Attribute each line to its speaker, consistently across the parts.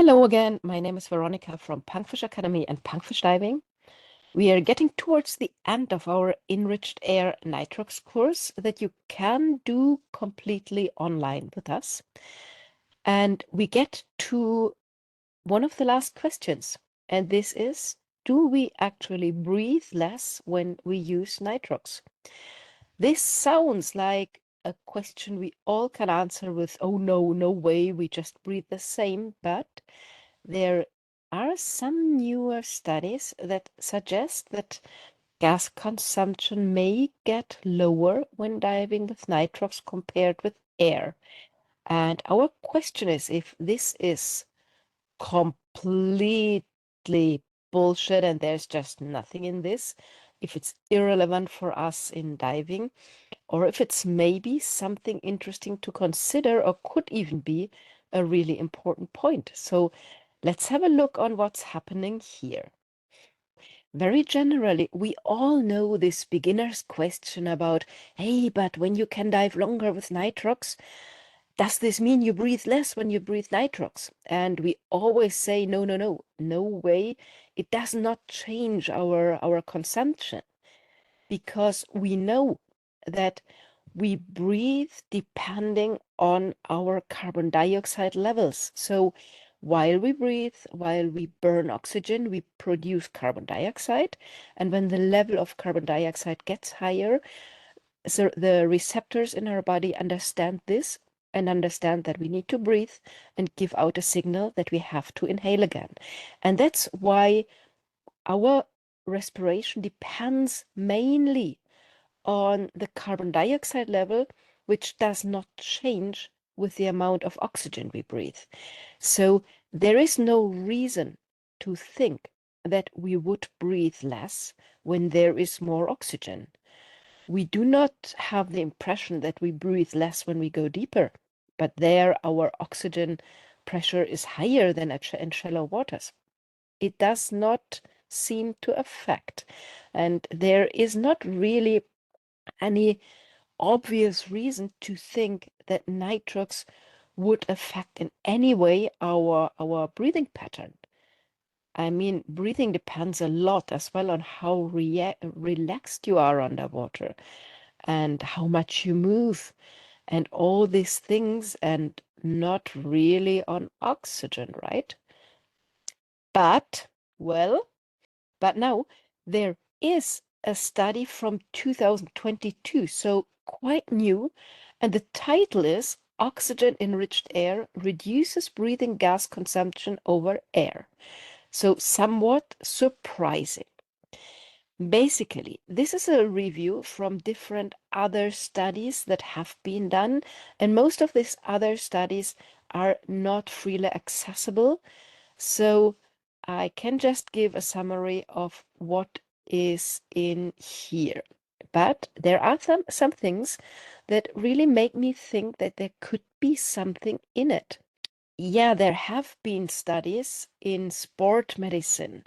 Speaker 1: Hello again, my name is Veronica from Punkfish Academy and Punkfish Diving. We are getting towards the end of our Enriched Air Nitrox course that you can do completely online with us. And we get to one of the last questions, and this is, do we actually breathe less when we use nitrox? This sounds like a question we all can answer with, oh no, no way, we just breathe the same, but there are some newer studies that suggest that gas consumption may get lower when diving with nitrox compared with air. And our question is if this is completely bullshit and there's just nothing in this, if it's irrelevant for us in diving, or if it's maybe something interesting to consider or could even be a really important point. So let's have a look on what's happening here. Very generally, we all know this beginner's question about, hey, but when you can dive longer with nitrox, does this mean you breathe less when you breathe nitrox? And we always say, no, no, no, no way. It does not change our consumption, because we know that we breathe depending on our carbon dioxide levels. So while we breathe, while we burn oxygen, we produce carbon dioxide. And when the level of carbon dioxide gets higher, so the receptors in our body understand this and understand that we need to breathe and give out a signal that we have to inhale again. And that's why our respiration depends mainly on the carbon dioxide level, which does not change with the amount of oxygen we breathe. So there is no reason to think that we would breathe less when there is more oxygen. We do not have the impression that we breathe less when we go deeper, but there our oxygen pressure is higher than in shallow waters. It does not seem to affect, and there is not really any obvious reason to think that nitrox would affect in any way our breathing pattern. I mean, breathing depends a lot as well on how relaxed you are underwater and how much you move and all these things, and not really on oxygen, right? But, well, but now there is a study from 2022, so quite new, and the title is Oxygen-enriched air reduces breathing gas consumption over air. So somewhat surprising. Basically, this is a review from different other studies that have been done, and most of these other studies are not freely accessible. So I can just give a summary of what is in here. But there are some things that really make me think that there could be something in it. Yeah, there have been studies in sport medicine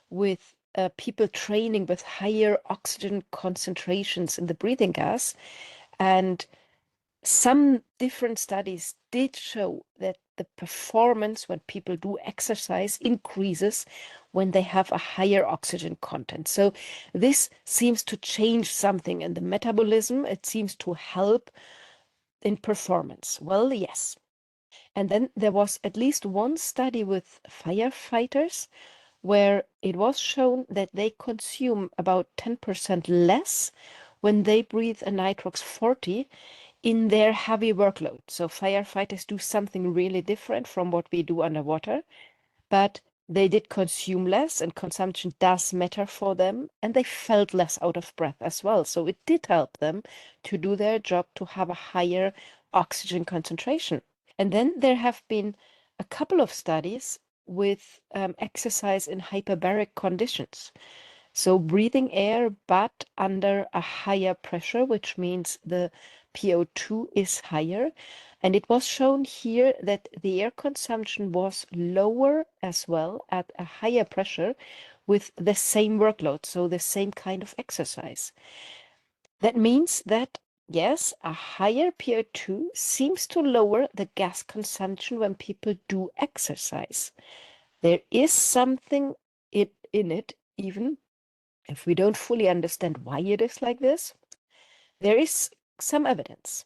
Speaker 1: with people training with higher oxygen concentrations in the breathing gas. And some different studies did show that the performance when people do exercise increases when they have a higher oxygen content. So this seems to change something in the metabolism. It seems to help in performance. Well, yes. And then there was at least one study with firefighters where it was shown that they consume about 10% less when they breathe a nitrox 40 in their heavy workload. So firefighters do something really different from what we do underwater, but they did consume less, and consumption does matter for them, and they felt less out of breath as well. So it did help them to do their job, to have a higher oxygen concentration. And then there have been a couple of studies with exercise in hyperbaric conditions. So breathing air, but under a higher pressure, which means the PO2 is higher. And it was shown here that the air consumption was lower as well at a higher pressure with the same workload, so the same kind of exercise. That means that yes, a higher PO2 seems to lower the gas consumption when people do exercise. There is something in it, even if we don't fully understand why it is like this. There is some evidence.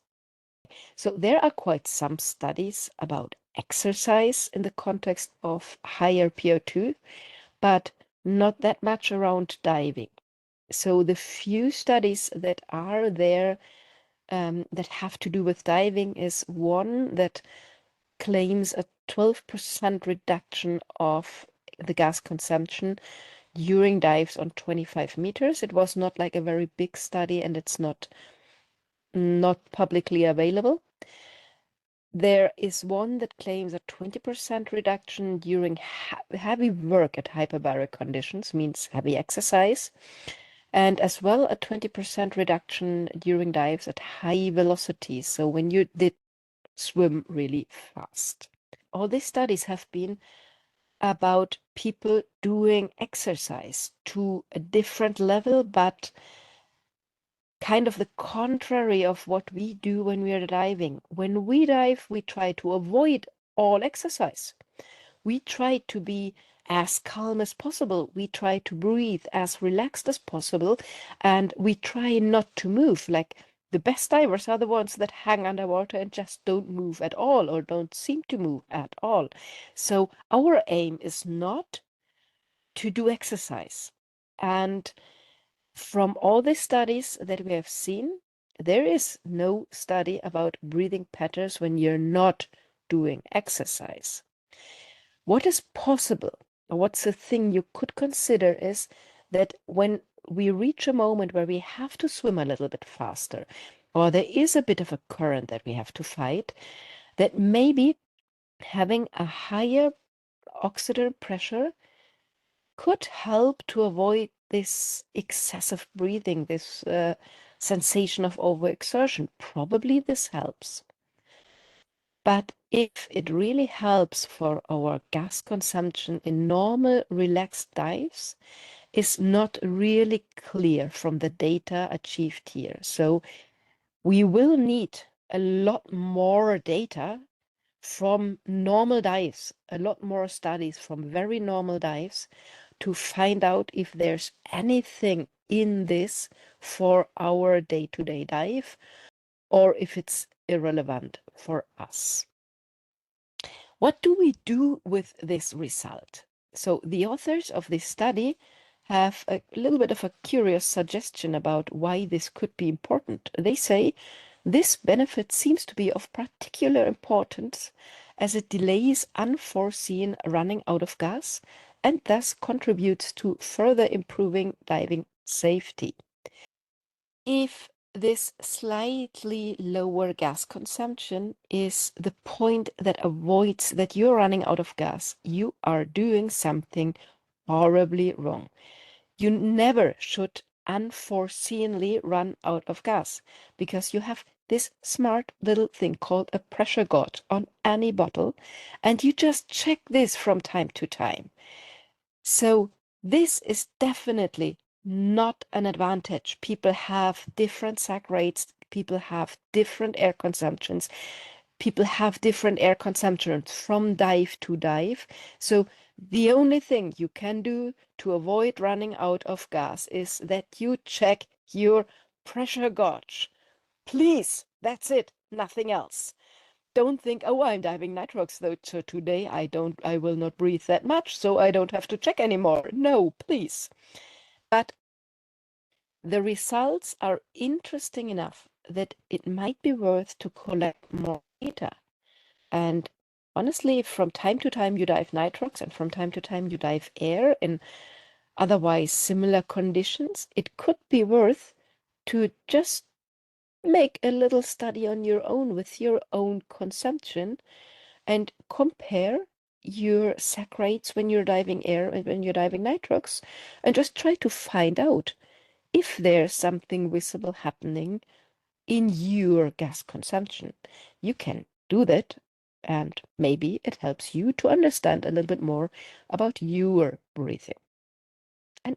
Speaker 1: So there are quite some studies about exercise in the context of higher PO2, but not that much around diving. So the few studies that are there that have to do with diving is one that claims a 12% reduction of the gas consumption during dives on 25 meters. It was not like a very big study, and it's not publicly available. There is one that claims a 20% reduction during heavy work at hyperbaric conditions, means heavy exercise, and as well a 20% reduction during dives at high velocities. So when you did swim really fast. All these studies have been about people doing exercise to a different level, but kind of the contrary of what we do when we are diving. When we dive, we try to avoid all exercise. We try to be as calm as possible. We try to breathe as relaxed as possible, and we try not to move. Like the best divers are the ones that hang underwater and just don't move at all, or don't seem to move at all. So our aim is not to do exercise. And from all the studies that we have seen, there is no study about breathing patterns when you're not doing exercise. What is possible, or what's the thing you could consider, is that when we reach a moment where we have to swim a little bit faster, or there is a bit of a current that we have to fight, that maybe having a higher oxygen pressure could help to avoid this excessive breathing, this sensation of overexertion. Probably this helps. But if it really helps for our gas consumption in normal relaxed dives, is not really clear from the data achieved here. So we will need a lot more data from normal dives, a lot more studies from very normal dives, to find out if there's anything in this for our day-to-day dive, or if it's irrelevant for us. What do we do with this result? So the authors of this study have a little bit of a curious suggestion about why this could be important. They say this benefit seems to be of particular importance as it delays unforeseen running out of gas and thus contributes to further improving diving safety. If this slightly lower gas consumption is the point that avoids that you're running out of gas, you are doing something horribly wrong. You never should unforeseeingly run out of gas, because you have this smart little thing called a pressure gauge on any bottle, and you just check this from time to time. So this is definitely not an advantage. People have different sac rates, people have different air consumptions, people have different air consumptions from dive to dive. So the only thing you can do to avoid running out of gas is that you check your pressure gauge. Please, that's it, nothing else. Don't think, oh, I'm diving nitrox, though, so today I will not breathe that much, so I don't have to check anymore. No, please. But the results are interesting enough that it might be worth to collect more data. And honestly, from time to time you dive nitrox, and from time to time you dive air in otherwise similar conditions, it could be worth to just make a little study on your own with your own consumption and compare your sac rates when you're diving air and when you're diving nitrox, and just try to find out if there's something visible happening in your gas consumption. You can do that, and maybe it helps you to understand a little bit more about your breathing. And